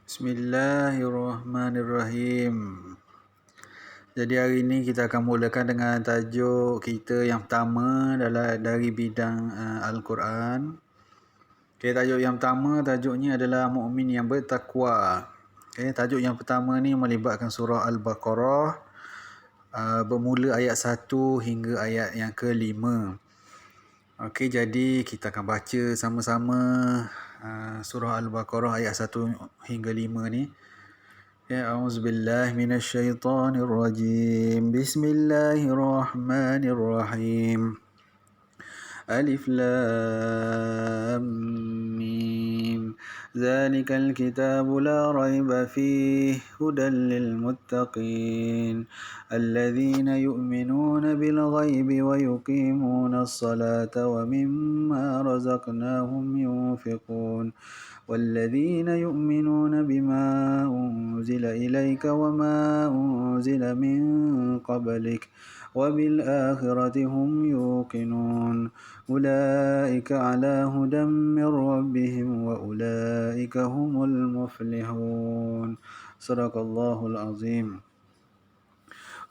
Bismillahirrahmanirrahim. Jadi hari ini kita akan mulakan dengan tajuk kita yang pertama dari bidang Al-Quran. Okay, tajuk yang pertama, tajuknya adalah mukmin yang bertakwa. Okay, tajuk yang pertama ni melibatkan surah Al-Baqarah, bermula ayat 1 hingga ayat yang ke-5. Okey, jadi kita akan baca sama-sama surah Al-Baqarah ayat 1 hingga 5 ni. Ya, auzubillahi minasyaitonirrajim. Bismillahirrahmanirrahim. Alif Lam Mim. Zalikal kitabu la raiba fihi hudan lil muttaqin alladzina yu'minuna bil ghaibi wa yuqimuna as-salata wa mimma razaqnahum yunfiqun والذين يؤمنون بما أنزل إليك وما أنزل من قبلك وبالآخرة هم يوقنون أولئك على هدى من ربهم وأولئك هم المفلحون صدق الله العظيم.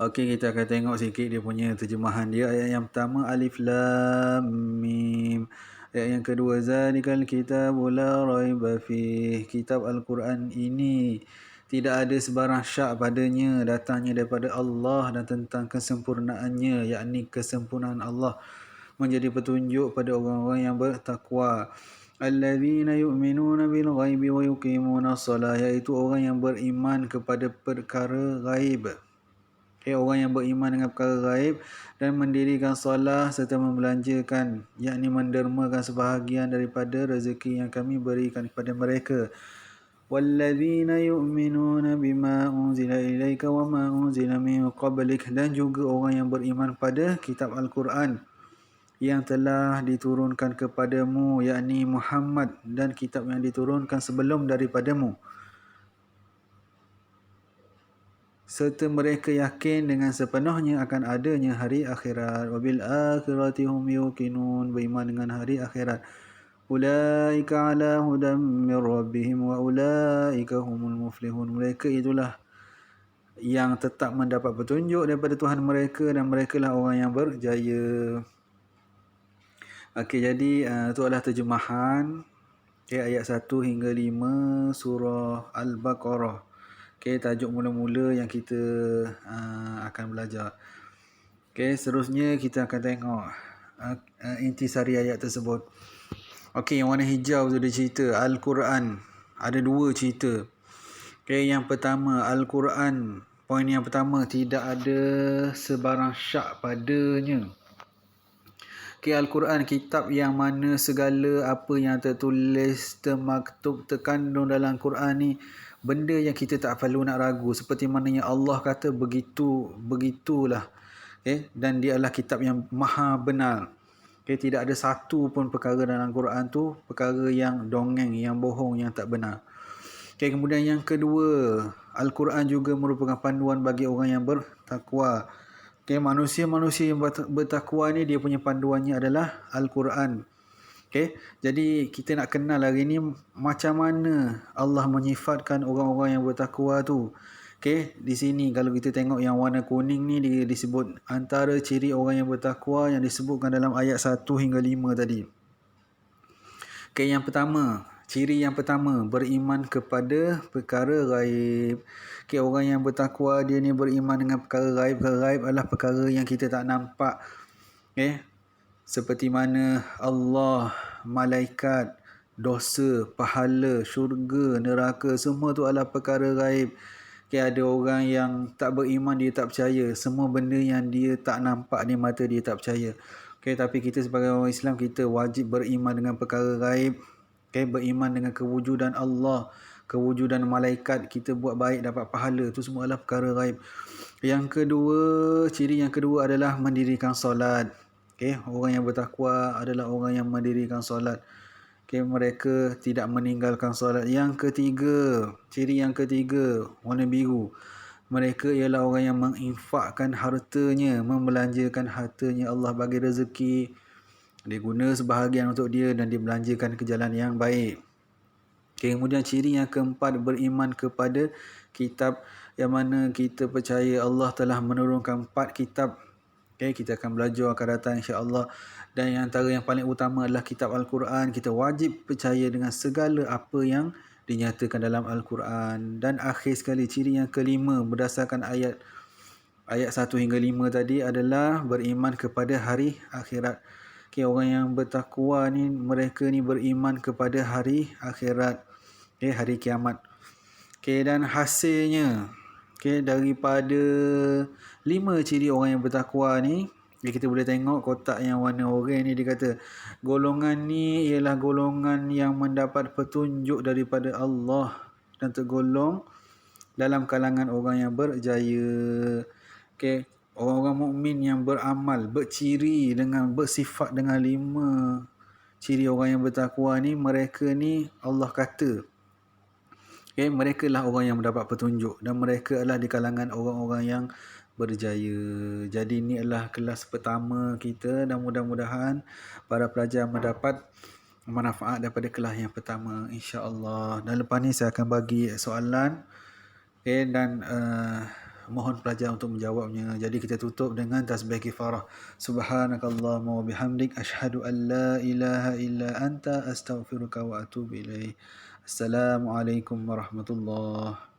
Okey, kita akan tengok sikit dia punya terjemahan dia. Ayat yang pertama, Alif Lam Mim. Ayat yang kedua, Zalikal kitabu la raiba fih. Kitab Al-Quran ini tidak ada sebarang syak padanya, datangnya daripada Allah dan tentang kesempurnaannya, yakni kesempurnaan Allah menjadi petunjuk pada orang-orang yang bertakwa. Alladzina yu'minuna bil ghaibi wa yuqimuna as-salah, iaitu orang yang beriman kepada perkara ghaib. Orang yang beriman dengan perkara gaib dan mendirikan solat serta membelanjakan, yakni mendermakan sebahagian daripada rezeki yang kami berikan kepada mereka. Walladzina yu'minuna bima unzila ilaika wa ma unzila min qablik, dan juga orang yang beriman pada kitab Al-Quran yang telah diturunkan kepadamu, yakni Muhammad, dan kitab yang diturunkan sebelum daripadamu, serta mereka yakin dengan sepenuhnya akan adanya hari akhirat. Wabil akhirati hum yuqinun, beriman dengan hari akhirat. Ulaika ala hudam min rabbihim wa ulaika humul muflihun, mereka itulah yang tetap mendapat petunjuk daripada Tuhan mereka dan mereka lah orang yang berjaya. Okey, jadi itu adalah terjemahan ayat 1 hingga 5 surah Al-Baqarah. Okay, tajuk mula-mula yang kita akan belajar. Okay, seterusnya kita akan tengok intisari ayat tersebut. Okay, yang warna hijau tu dia cerita Al-Quran. Ada dua cerita. Okay, yang pertama, Al-Quran. Poin yang pertama, tidak ada sebarang syak padanya. Okay, Al-Quran, kitab yang mana segala apa yang tertulis, termaktub, terkandung dalam Quran ni, benda yang kita tak perlu nak ragu. Seperti mananya Allah kata begitulah. Okay? Dan dia adalah kitab yang maha benar. Okay? Tidak ada satu pun perkara dalam Quran tu perkara yang dongeng, yang bohong, yang tak benar. Okay, kemudian yang kedua, Al-Quran juga merupakan panduan bagi orang yang bertakwa. Okay, manusia-manusia yang bertakwa ni, dia punya panduannya adalah Al-Quran. Okay, jadi kita nak kenal hari ni macam mana Allah menyifatkan orang-orang yang bertakwa tu. Okay, di sini kalau kita tengok yang warna kuning ni, dia disebut antara ciri orang yang bertakwa yang disebutkan dalam ayat 1 hingga 5 tadi. Okay, yang pertama, ciri yang pertama, beriman kepada perkara gaib. Okay, orang yang bertakwa dia ni beriman dengan perkara gaib. Perkara gaib adalah perkara yang kita tak nampak. Okay, seperti mana Allah, malaikat, dosa, pahala, syurga, neraka, semua tu adalah perkara gaib. Okay, ada orang yang tak beriman, dia tak percaya. Semua benda yang dia tak nampak di mata dia tak percaya. Okay, tapi kita sebagai orang Islam, kita wajib beriman dengan perkara gaib. Okay, beriman dengan kewujudan Allah, kewujudan malaikat, kita buat baik dapat pahala, itu semua adalah perkara gaib. Yang kedua, ciri yang kedua adalah mendirikan solat. Okay, orang yang bertakwa adalah orang yang mendirikan solat. Okay, mereka tidak meninggalkan solat. Yang ketiga, ciri yang ketiga, warna biru, mereka ialah orang yang menginfakkan hartanya, membelanjakan hartanya. Allah bagi rezeki, dia guna sebahagian untuk dia dan dia belanjakan ke jalan yang baik. Okay, kemudian ciri yang keempat, beriman kepada kitab, yang mana kita percaya Allah telah menurunkan 4 kitab. Okay, kita akan belajar akan datang insya-Allah. Dan yang antara yang paling utama adalah kitab Al-Quran. Kita wajib percaya dengan segala apa yang dinyatakan dalam Al-Quran. Dan akhir sekali, ciri yang kelima berdasarkan ayat 1 hingga 5 tadi adalah beriman kepada hari akhirat. Okay, orang yang bertakwa ni, mereka ni beriman kepada hari akhirat. Okay, hari kiamat. Okay, dan hasilnya, okay, daripada 5 ciri orang yang bertakwa ni, kita boleh tengok kotak yang warna oranye ni, dia kata golongan ni ialah golongan yang mendapat petunjuk daripada Allah dan tergolong dalam kalangan orang yang berjaya. Okay, orang-orang mukmin yang beramal, berciri dengan, bersifat dengan 5 ciri orang yang bertakwa ni, mereka ni Allah kata, okay, mereka lah orang yang mendapat petunjuk dan mereka adalah di kalangan orang-orang yang berjaya. Jadi ini adalah kelas pertama kita dan mudah-mudahan para pelajar mendapat manfaat daripada kelas yang pertama, insya-Allah. Dan lepas ni saya akan bagi soalan, okay, dan mohon pelajar untuk menjawabnya. Jadi kita tutup dengan tasbih kifarah. Subhanakallahumma wa bihamdik asyhadu an la ilaha illa anta astaghfiruka wa atubu ilaik. Assalamualaikum warahmatullahi